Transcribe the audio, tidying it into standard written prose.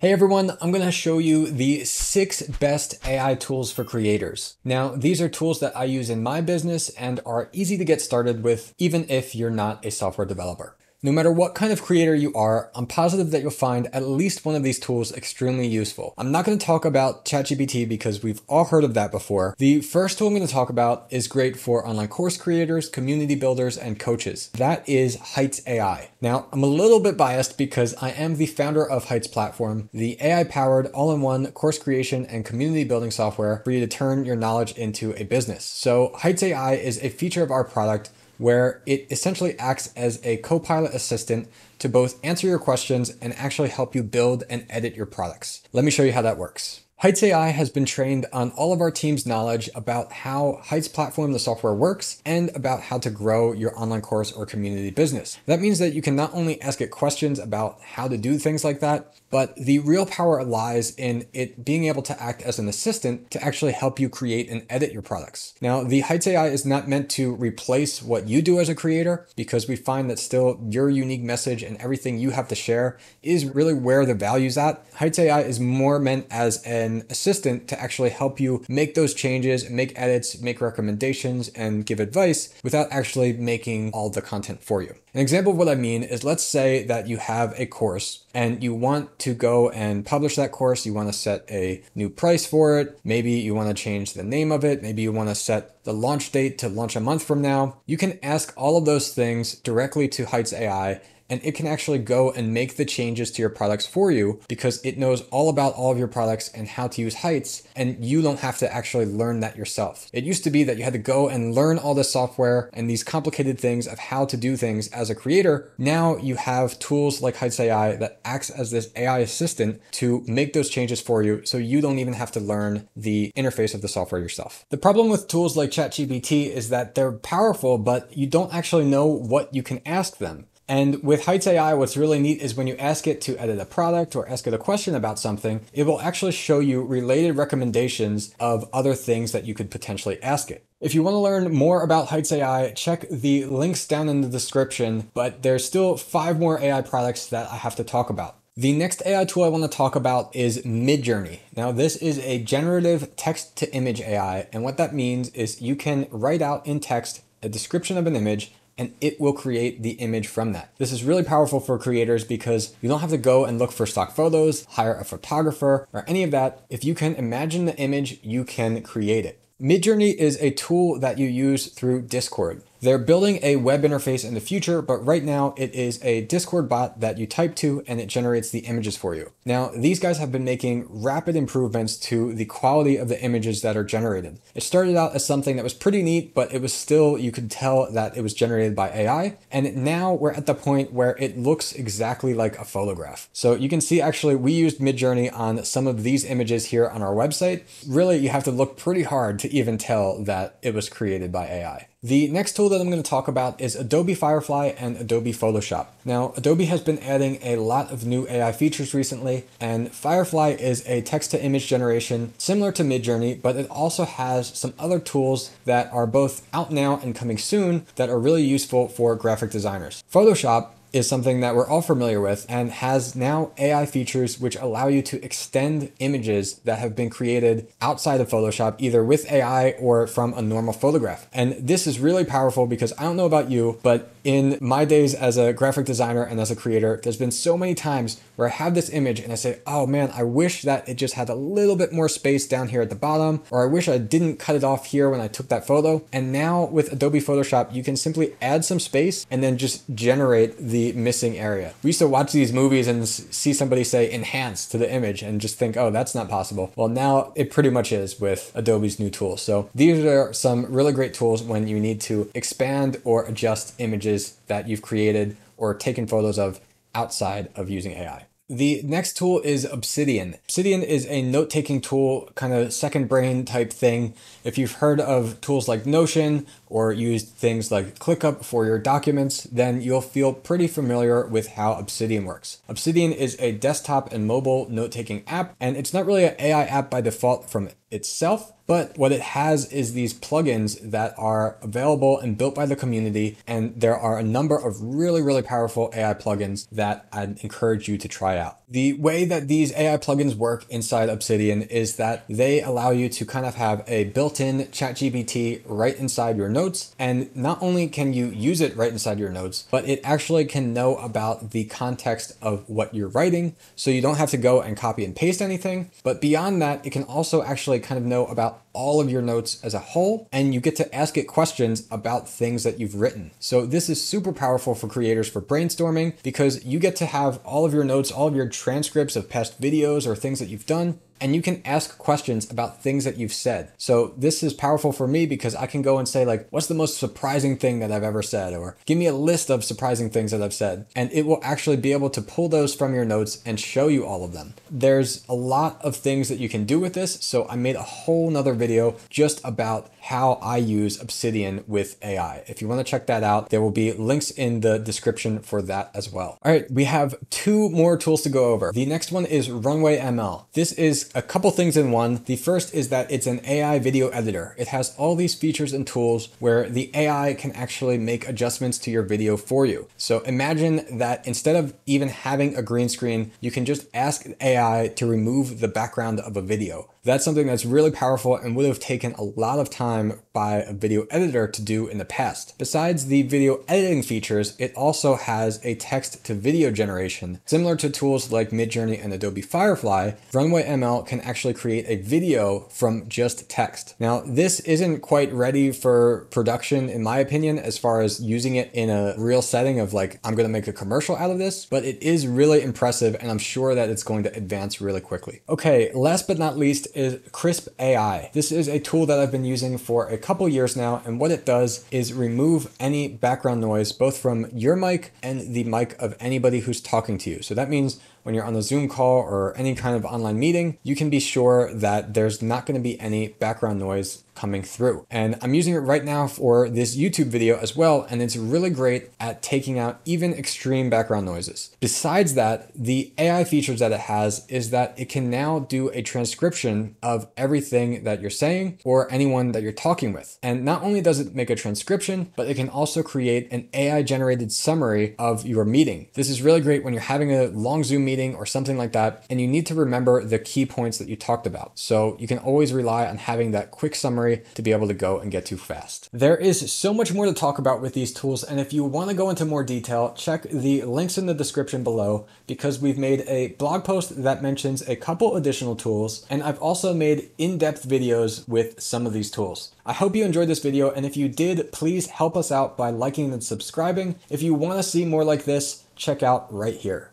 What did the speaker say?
Hey everyone, I'm going to show you the 6 best AI tools for creators. Now, these are tools that I use in my business and are easy to get started with, even if you're not a software developer. No matter what kind of creator you are, I'm positive that you'll find at least one of these tools extremely useful. I'm not going to talk about ChatGPT because we've all heard of that before. The first tool I'm going to talk about is great for online course creators, community builders, and coaches. That is Heights.ai. Now, I'm a little bit biased because I am the founder of Heights platform, the AI-powered all-in-one course creation and community building software for you to turn your knowledge into a business. So Heights.ai is a feature of our product where it essentially acts as a co-pilot assistant to both answer your questions and actually help you build and edit your products. Let me show you how that works. Heights.ai has been trained on all of our team's knowledge about how Heights platform, the software, works and about how to grow your online course or community business. That means that you can not only ask it questions about how to do things like that, but the real power lies in it being able to act as an assistant to actually help you create and edit your products. Now, the Heights.ai is not meant to replace what you do as a creator, because we find that still your unique message and everything you have to share is really where the value's at. Heights.ai is more meant as an assistant to actually help you make those changes, make edits, make recommendations, and give advice without actually making all the content for you. An example of what I mean is, let's say that you have a course and you want to go and publish that course. You want to set a new price for it. Maybe you want to change the name of it. Maybe you want to set the launch date to launch a month from now. You can ask all of those things directly to Heights.ai, and it can actually go and make the changes to your products for you because it knows all about all of your products and how to use Heights, and you don't have to actually learn that yourself. It used to be that you had to go and learn all this software and these complicated things of how to do things as a creator. Now you have tools like Heights.ai that acts as this AI assistant to make those changes for you, so you don't even have to learn the interface of the software yourself. The problem with tools like ChatGPT is that they're powerful, but you don't actually know what you can ask them. And with Heights.ai, what's really neat is when you ask it to edit a product or ask it a question about something, it will actually show you related recommendations of other things that you could potentially ask it. If you want to learn more about Heights.ai, check the links down in the description, but there's still 5 more AI products that I have to talk about. The next AI tool I want to talk about is Midjourney. Now, this is a generative text-to-image AI, and what that means is you can write out in text a description of an image, and it will create the image from that. This is really powerful for creators because you don't have to go and look for stock photos, hire a photographer, or any of that. If you can imagine the image, you can create it. Midjourney is a tool that you use through Discord. They're building a web interface in the future, but right now it is a Discord bot that you type to and it generates the images for you. Now, these guys have been making rapid improvements to the quality of the images that are generated. It started out as something that was pretty neat, but it was still, you could tell that it was generated by AI. And now we're at the point where it looks exactly like a photograph. So you can see, actually, we used Midjourney on some of these images here on our website. Really, you have to look pretty hard to even tell that it was created by AI. The next tool that I'm going to talk about is Adobe Firefly and Adobe Photoshop. Now, Adobe has been adding a lot of new AI features recently, and Firefly is a text-to-image generation similar to Midjourney, but it also has some other tools that are both out now and coming soon that are really useful for graphic designers. Photoshop is something that we're all familiar with and has now AI features which allow you to extend images that have been created outside of Photoshop, either with AI or from a normal photograph. And this is really powerful because I don't know about you, but in my days as a graphic designer and as a creator, there's been so many times where I have this image and I say, oh man, I wish that it just had a little bit more space down here at the bottom, or I wish I didn't cut it off here when I took that photo. And now with Adobe Photoshop, you can simply add some space and then just generate the missing area. We used to watch these movies and see somebody say enhance to the image and just think, oh, that's not possible. Well, now it pretty much is with Adobe's new tools. So these are some really great tools when you need to expand or adjust images that you've created or taken photos of outside of using AI. The next tool is Obsidian. Obsidian is a note-taking tool, kind of second brain type thing. If you've heard of tools like Notion or used things like ClickUp for your documents, then you'll feel pretty familiar with how Obsidian works. Obsidian is a desktop and mobile note-taking app, and it's not really an AI app by default from itself, but what it has is these plugins that are available and built by the community, and there are a number of really, really powerful AI plugins that I'd encourage you to try out. The way that these AI plugins work inside Obsidian is that they allow you to kind of have a built-in ChatGPT right inside your notes. And not only can you use it right inside your notes, but it actually can know about the context of what you're writing. So you don't have to go and copy and paste anything. But beyond that, it can also actually kind of know about all of your notes as a whole, and you get to ask it questions about things that you've written. So this is super powerful for creators for brainstorming, because you get to have all of your notes, all of your transcripts of past videos or things that you've done, and you can ask questions about things that you've said. So this is powerful for me because I can go and say like, what's the most surprising thing that I've ever said? Or give me a list of surprising things that I've said. And it will actually be able to pull those from your notes and show you all of them. There's a lot of things that you can do with this. So I made a whole nother video just about how I use Obsidian with AI. If you want to check that out, there will be links in the description for that as well. All right, we have 2 more tools to go over. The next one is Runway ML. This is a couple things in one. The first is that it's an AI video editor. It has all these features and tools where the AI can actually make adjustments to your video for you. So imagine that instead of even having a green screen, you can just ask AI to remove the background of a video. That's something that's really powerful and would have taken a lot of time by a video editor to do in the past. Besides the video editing features, it also has a text to video generation. Similar to tools like Midjourney and Adobe Firefly, Runway ML can actually create a video from just text. Now, this isn't quite ready for production, in my opinion, as far as using it in a real setting of like, I'm going to make a commercial out of this, but it is really impressive, and I'm sure that it's going to advance really quickly. Okay, last but not least is Krisp.ai. This is a tool that I've been using for a couple years now, and what it does is remove any background noise, both from your mic and the mic of anybody who's talking to you. So that means when you're on a Zoom call or any kind of online meeting, you can be sure that there's not going to be any background noise coming through. And I'm using it right now for this YouTube video as well, and it's really great at taking out even extreme background noises. Besides that, the AI features that it has is that it can now do a transcription of everything that you're saying or anyone that you're talking with. And not only does it make a transcription, but it can also create an AI generated summary of your meeting. This is really great when you're having a long Zoom meeting or something like that, and you need to remember the key points that you talked about. So you can always rely on having that quick summary to be able to go and get to fast. There is so much more to talk about with these tools, and if you want to go into more detail, check the links in the description below, because we've made a blog post that mentions a couple additional tools, and I've also made in-depth videos with some of these tools. I hope you enjoyed this video, and if you did, please help us out by liking and subscribing. If you want to see more like this, check out right here.